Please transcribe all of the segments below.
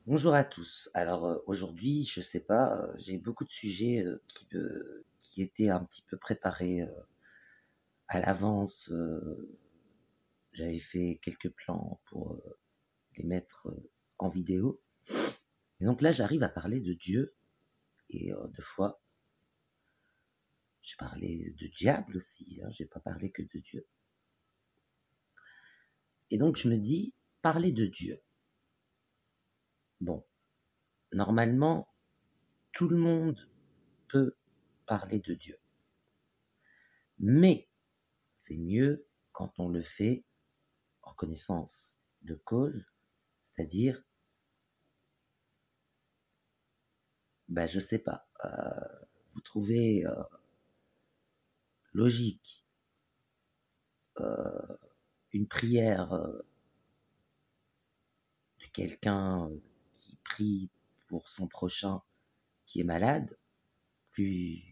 Bonjour à tous. Alors aujourd'hui, je sais pas, j'ai beaucoup de sujets qui étaient un petit peu préparés à l'avance. J'avais fait quelques plans pour les mettre en vidéo. Et donc là, j'arrive à parler de Dieu et de foi. J'ai parlé de diable aussi, hein, j'ai pas parlé que de Dieu. Et donc je me dis, parler de Dieu. Bon, normalement, tout le monde peut parler de Dieu. Mais c'est mieux quand on le fait en connaissance de cause, c'est-à-dire, je sais pas, vous trouvez logique euh, une prière de quelqu'un qui prie pour son prochain qui est malade, plus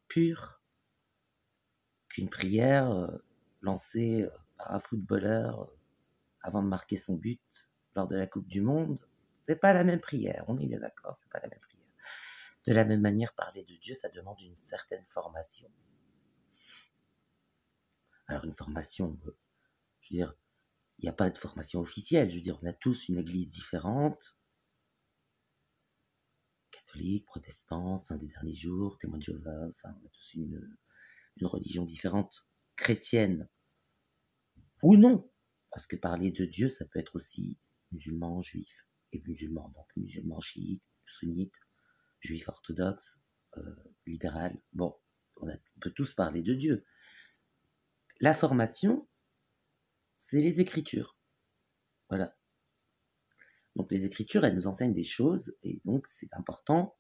pure qu'une prière lancée par un footballeur avant de marquer son but lors de la Coupe du Monde. C'est pas la même prière, on est bien d'accord, c'est pas la même prière. De la même manière, parler de Dieu, ça demande une certaine formation. Alors une formation, je veux dire, il n'y a pas de formation officielle. Je veux dire, on a tous une église différente, catholique, protestant, saint des derniers jours, témoin de Jéhovah, enfin, on a tous une religion différente, chrétienne ou non. Parce que parler de Dieu, ça peut être aussi musulman, juif et musulman. Donc musulman, chiite, sunnite, juif orthodoxe, libéral. Bon, on peut tous parler de Dieu. La formation, c'est les Écritures. Voilà. Donc les Écritures, elles nous enseignent des choses, et donc c'est important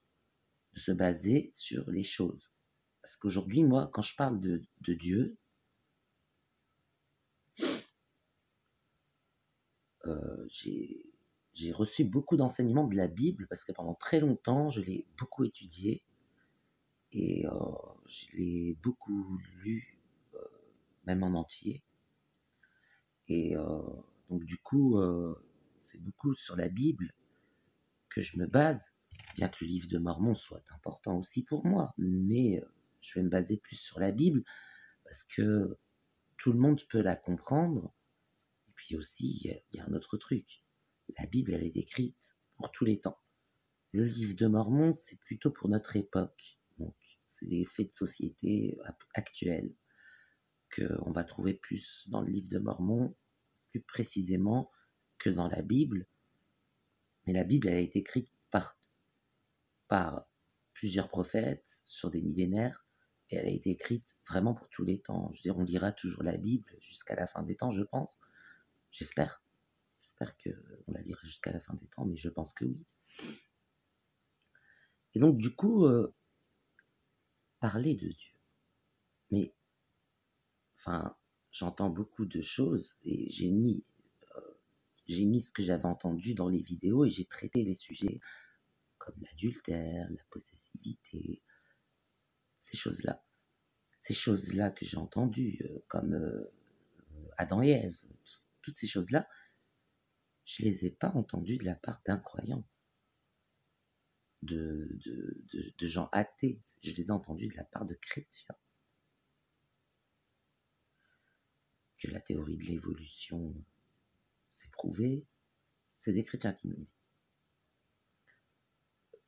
de se baser sur les choses. Parce qu'aujourd'hui, moi, quand je parle de Dieu, j'ai reçu beaucoup d'enseignements de la Bible, parce que pendant très longtemps, je l'ai beaucoup étudié, et je l'ai beaucoup lu, même en entier. Et donc du coup, c'est beaucoup sur la Bible que je me base, bien que le livre de Mormon soit important aussi pour moi, mais je vais me baser plus sur la Bible, parce que tout le monde peut la comprendre. Et puis aussi, il y a un autre truc. La Bible, elle est écrite pour tous les temps. Le livre de Mormon, c'est plutôt pour notre époque. Donc, c'est des faits de société actuels qu'on va trouver plus dans le livre de Mormon, plus précisément que dans la Bible. Mais la Bible, elle a été écrite par plusieurs prophètes sur des millénaires, et elle a été écrite vraiment pour tous les temps. Je veux dire, on lira toujours la Bible jusqu'à la fin des temps, je pense. J'espère. J'espère qu'on la lira jusqu'à la fin des temps, mais je pense que oui. Et donc, du coup, parler de Dieu. Mais, enfin, j'entends beaucoup de choses, et j'ai mis ce que j'avais entendu dans les vidéos, et j'ai traité les sujets comme l'adultère, la possessivité, ces choses-là. Ces choses-là que j'ai entendues, comme Adam et Ève, toutes ces choses-là, je les ai pas entendues de la part d'incroyants, de gens athées. Je les ai entendues de la part de chrétiens. Que la théorie de l'évolution s'est prouvée, c'est des chrétiens qui nous disent.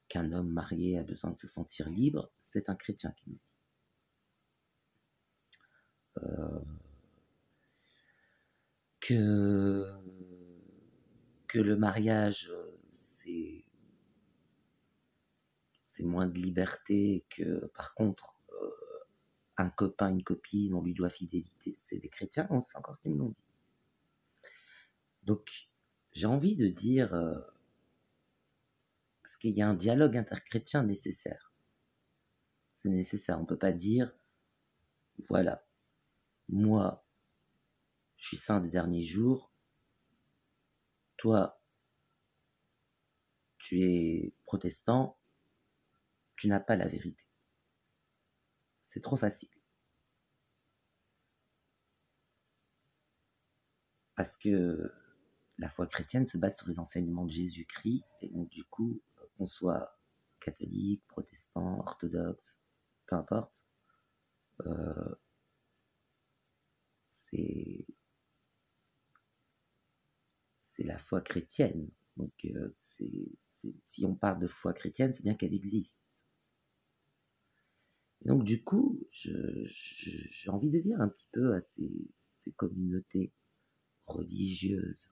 Qu'un homme marié a besoin de se sentir libre, c'est un chrétien qui nous dit. Que, que le mariage, c'est moins de liberté, que par contre, un copain, une copine, on lui doit fidélité, c'est des chrétiens, c'est encore qui me l'ont dit. Donc, j'ai envie de dire, parce qu'il y a un dialogue interchrétien nécessaire. C'est nécessaire, on ne peut pas dire, voilà, moi, je suis saint des derniers jours, toi, tu es protestant, tu n'as pas la vérité. C'est trop facile. Parce que la foi chrétienne se base sur les enseignements de Jésus-Christ, et donc du coup, qu'on soit catholique, protestant, orthodoxe, peu importe, c'est la foi chrétienne. Donc si on parle de foi chrétienne, c'est bien qu'elle existe. Et donc du coup, j'ai envie de dire un petit peu à ces communautés religieuses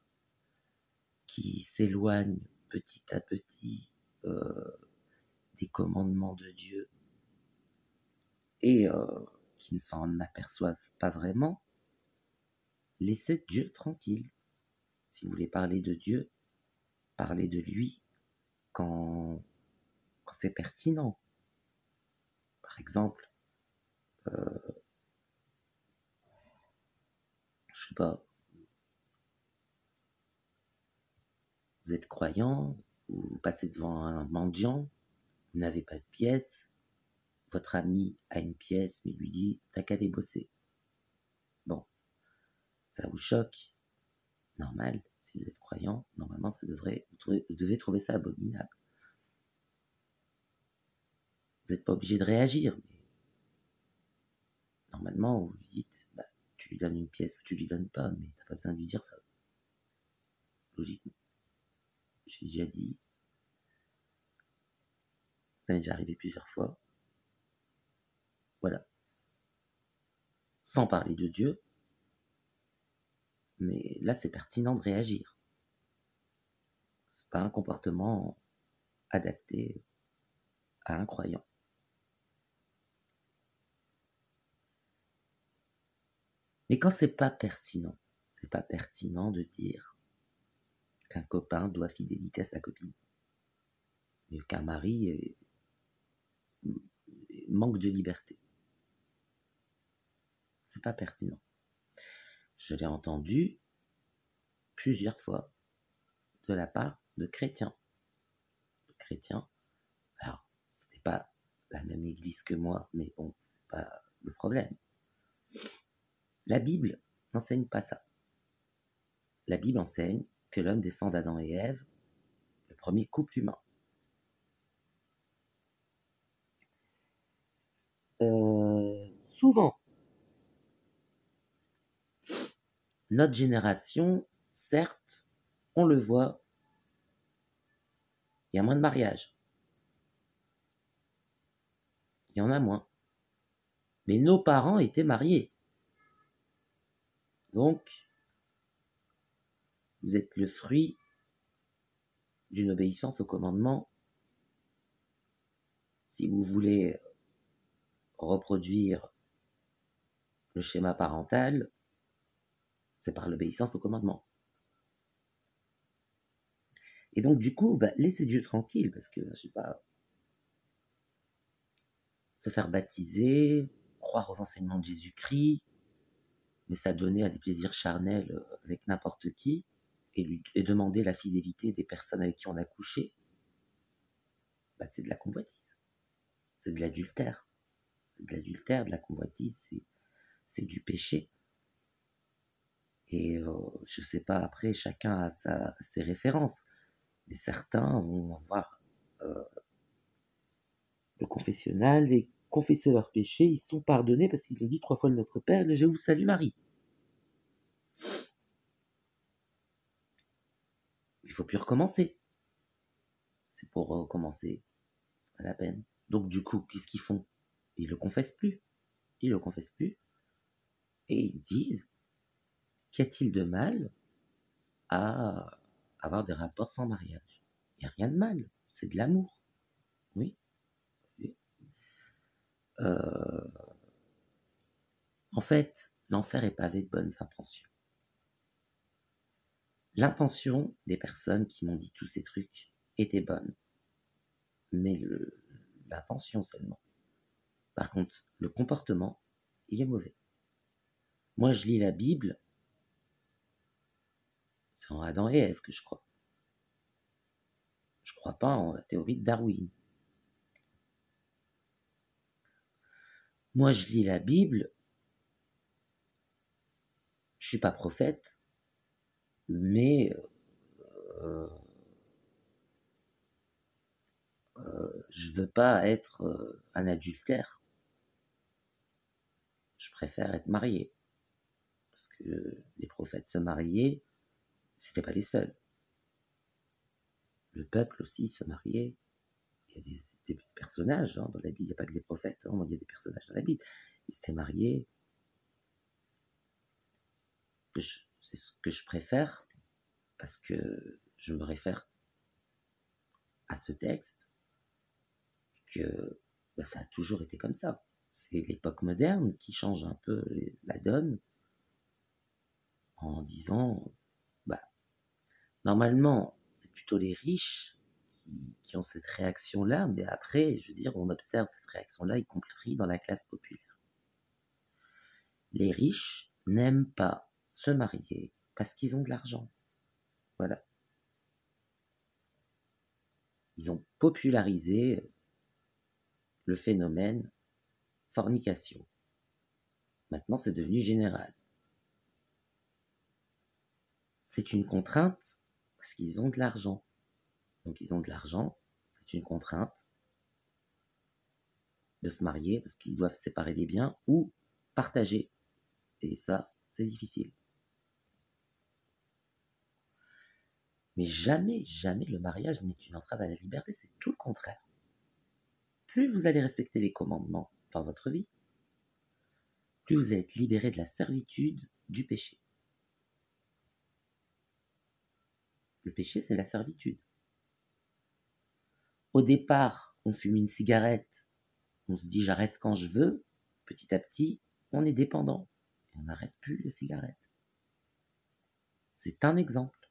qui s'éloignent petit à petit des commandements de Dieu et qui ne s'en aperçoivent pas vraiment, laissez Dieu tranquille. Si vous voulez parler de Dieu, parlez de lui quand c'est pertinent. Par exemple, je sais pas, vous êtes croyant, vous passez devant un mendiant, vous n'avez pas de pièce, votre ami a une pièce mais lui dit t'as qu'à aller bosser. Bon, ça vous choque, normal, si vous êtes croyant, normalement vous devez trouver ça abominable. Vous n'êtes pas obligé de réagir, mais normalement vous lui dites bah, tu lui donnes une pièce ou tu lui donnes pas, mais t'as pas besoin de lui dire ça. Logiquement. J'ai déjà dit, ça m'est déjà arrivé plusieurs fois. Voilà. Sans parler de Dieu, mais là c'est pertinent de réagir. C'est pas un comportement adapté à un croyant. Mais quand c'est pas pertinent de dire qu'un copain doit fidélité à sa copine, mais qu'un mari manque de liberté. C'est pas pertinent. Je l'ai entendu plusieurs fois de la part de chrétiens. Alors, c'était pas la même église que moi, mais bon, c'est pas le problème. La Bible n'enseigne pas ça. La Bible enseigne que l'homme descend d'Adam et Ève, le premier couple humain. Souvent, notre génération, certes, on le voit, il y a moins de mariages. Il y en a moins. Mais nos parents étaient mariés. Donc, vous êtes le fruit d'une obéissance au commandement. Si vous voulez reproduire le schéma parental, c'est par l'obéissance au commandement. Et donc, du coup, laissez Dieu tranquille, parce que, je sais pas, se faire baptiser, croire aux enseignements de Jésus-Christ, mais s'adonner à des plaisirs charnels avec n'importe qui, et demander la fidélité des personnes avec qui on a couché, c'est de la convoitise. C'est de l'adultère. C'est de l'adultère, de la convoitise, c'est du péché. Et je sais pas, après, chacun a ses références. Mais certains vont voir le confessionnal et confesser leurs péchés, ils sont pardonnés parce qu'ils ont dit 3 fois le Notre Père et je vous salue Marie. Il faut plus recommencer. C'est pour recommencer à la peine. Donc du coup, qu'est-ce qu'ils font? Ils le confessent plus. Ils le confessent plus. Et ils disent, qu'y a-t-il de mal à avoir des rapports sans mariage? Il n'y a rien de mal. C'est de l'amour. Oui. En fait, l'enfer est pavé de bonnes intentions. L'intention des personnes qui m'ont dit tous ces trucs était bonne. Mais l'intention seulement. Par contre, le comportement, il est mauvais. Moi, je lis la Bible, c'est en Adam et Ève que je crois. Je crois pas en la théorie de Darwin. Moi, je lis la Bible, je suis pas prophète, mais je veux pas être un adultère. Je préfère être marié. Parce que les prophètes se mariaient, c'était pas les seuls. Le peuple aussi se mariait. Il y a des personnages dans la Bible, il n'y a pas que des prophètes, il y a des personnages dans la Bible. Ils s'étaient mariés. C'est ce que je préfère, parce que je me réfère à ce texte, que ça a toujours été comme ça. C'est l'époque moderne qui change un peu la donne en disant, normalement, c'est plutôt les riches qui ont cette réaction-là, mais après, je veux dire, on observe cette réaction-là, y compris dans la classe populaire. Les riches n'aiment pas se marier parce qu'ils ont de l'argent. Voilà. Ils ont popularisé le phénomène fornication. Maintenant, c'est devenu général. C'est une contrainte parce qu'ils ont de l'argent. Donc, ils ont de l'argent, c'est une contrainte de se marier parce qu'ils doivent séparer les biens ou partager. Et ça, c'est difficile. Mais jamais, jamais le mariage n'est une entrave à la liberté, c'est tout le contraire. Plus vous allez respecter les commandements dans votre vie, plus vous allez être libéré de la servitude du péché. Le péché, c'est la servitude. Au départ, on fume une cigarette, on se dit j'arrête quand je veux, petit à petit, on est dépendant. Et on n'arrête plus les cigarettes. C'est un exemple.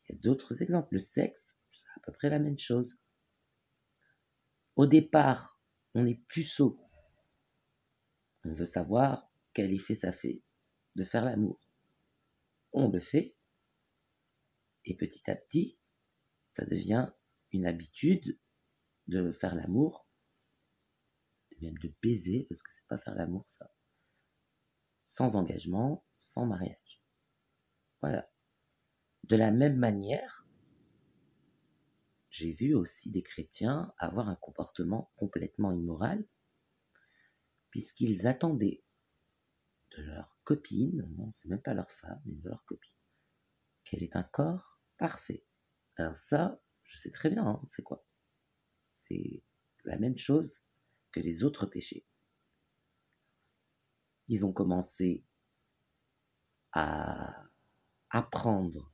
Il y a d'autres exemples. Le sexe, c'est à peu près la même chose. Au départ, on est puceau. On veut savoir quel effet ça fait de faire l'amour. On le fait, et petit à petit, ça devient une habitude de faire l'amour, même de baiser, parce que c'est pas faire l'amour ça, sans engagement, sans mariage. Voilà. De la même manière, j'ai vu aussi des chrétiens avoir un comportement complètement immoral, puisqu'ils attendaient de leur copine, non, c'est même pas leur femme, mais de leur copine, qu'elle ait un corps parfait. Alors ça, je sais très bien, c'est quoi? C'est la même chose que les autres péchés. Ils ont commencé à apprendre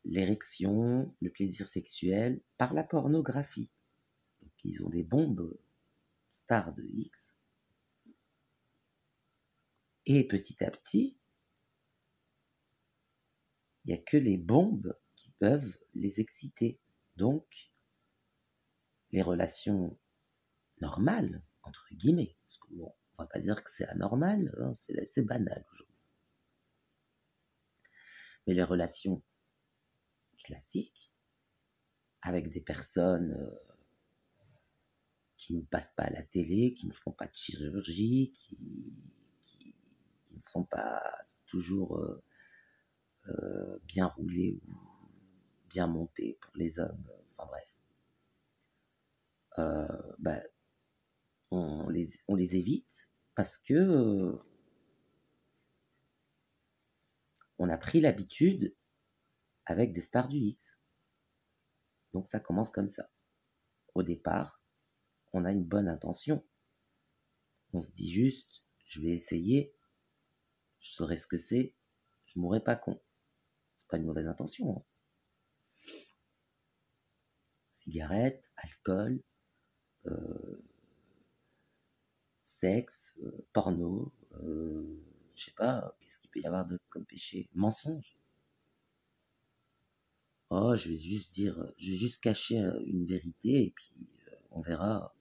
l'érection, le plaisir sexuel par la pornographie. Donc ils ont des bombes stars de X. Et petit à petit, il n'y a que les bombes qui peuvent les exciter. Donc, les relations normales, entre guillemets, parce que bon, on va pas dire que c'est anormal, hein, c'est banal aujourd'hui. Mais les relations classiques, avec des personnes qui ne passent pas à la télé, qui ne font pas de chirurgie, qui ne sont pas toujours bien roulées ou bien montées pour les hommes, enfin bref. On les évite parce que on a pris l'habitude avec des stars du X. Donc ça commence comme ça. Au départ, on a une bonne intention. On se dit juste, je vais essayer, je saurai ce que c'est, je mourrai pas con. C'est pas une mauvaise intention. Hein. Cigarette, alcool, sexe, porno, je sais pas, qu'est-ce qu'il peut y avoir d'autre comme péché? Mensonge. Oh, je vais juste cacher une vérité et puis on verra.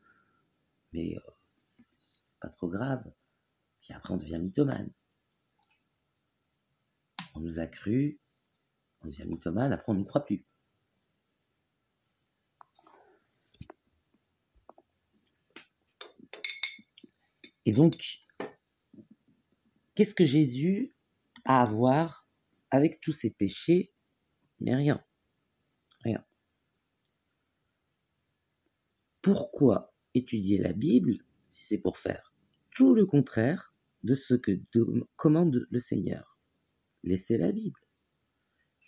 Mais c'est pas trop grave. Puis après, on devient mythomane. On nous a cru, on devient mythomane, après on ne nous croit plus. Et donc, qu'est-ce que Jésus a à voir avec tous ces péchés Mais rien, rien. Pourquoi étudier la Bible si c'est pour faire tout le contraire de ce que commande le Seigneur? Laissez la Bible.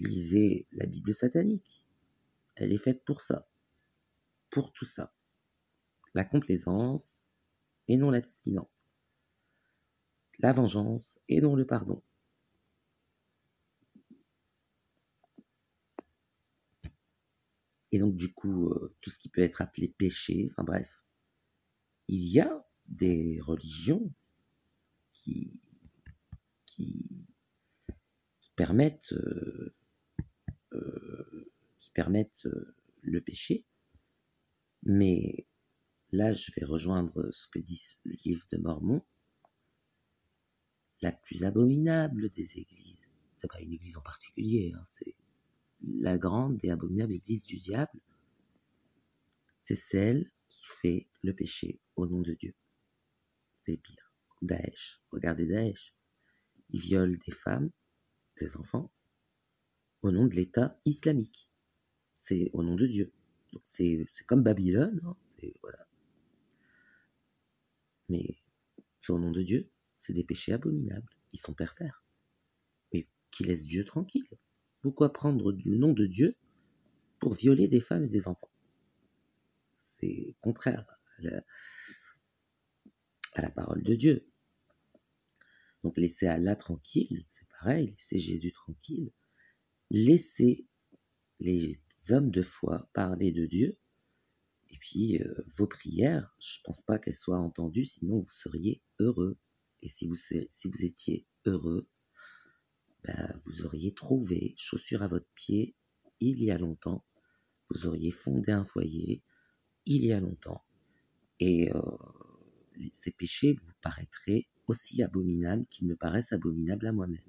Lisez la Bible satanique. Elle est faite pour ça, pour tout ça. La complaisance et non l'abstinence. La vengeance et non le pardon. Et donc du coup, tout ce qui peut être appelé péché, enfin bref, il y a des religions qui, qui, qui permettent, qui permettent le péché, mais là je vais rejoindre ce que dit le livre de Mormon. La plus abominable des églises, c'est pas une église en particulier, hein, c'est la grande et abominable église du diable, c'est celle qui fait le péché au nom de Dieu. C'est pire. Daesh, regardez Daesh. Ils violent des femmes, des enfants, au nom de l'État islamique. C'est au nom de Dieu. Donc c'est comme Babylone, hein, voilà. Mais c'est au nom de Dieu, c'est des péchés abominables. Ils sont pervers. Mais qui laissent Dieu tranquille. Pourquoi prendre le nom de Dieu pour violer des femmes et des enfants? C'est contraire à la parole de Dieu. Donc laissez Allah tranquille, c'est pareil, laissez Jésus tranquille. Laissez les hommes de foi parler de Dieu. Et puis, vos prières, je ne pense pas qu'elles soient entendues, sinon vous seriez heureux. Et si vous étiez heureux, vous auriez trouvé chaussure à votre pied il y a longtemps. Vous auriez fondé un foyer il y a longtemps. Et ces péchés vous paraîtraient aussi abominables qu'ils me paraissent abominables à moi-même.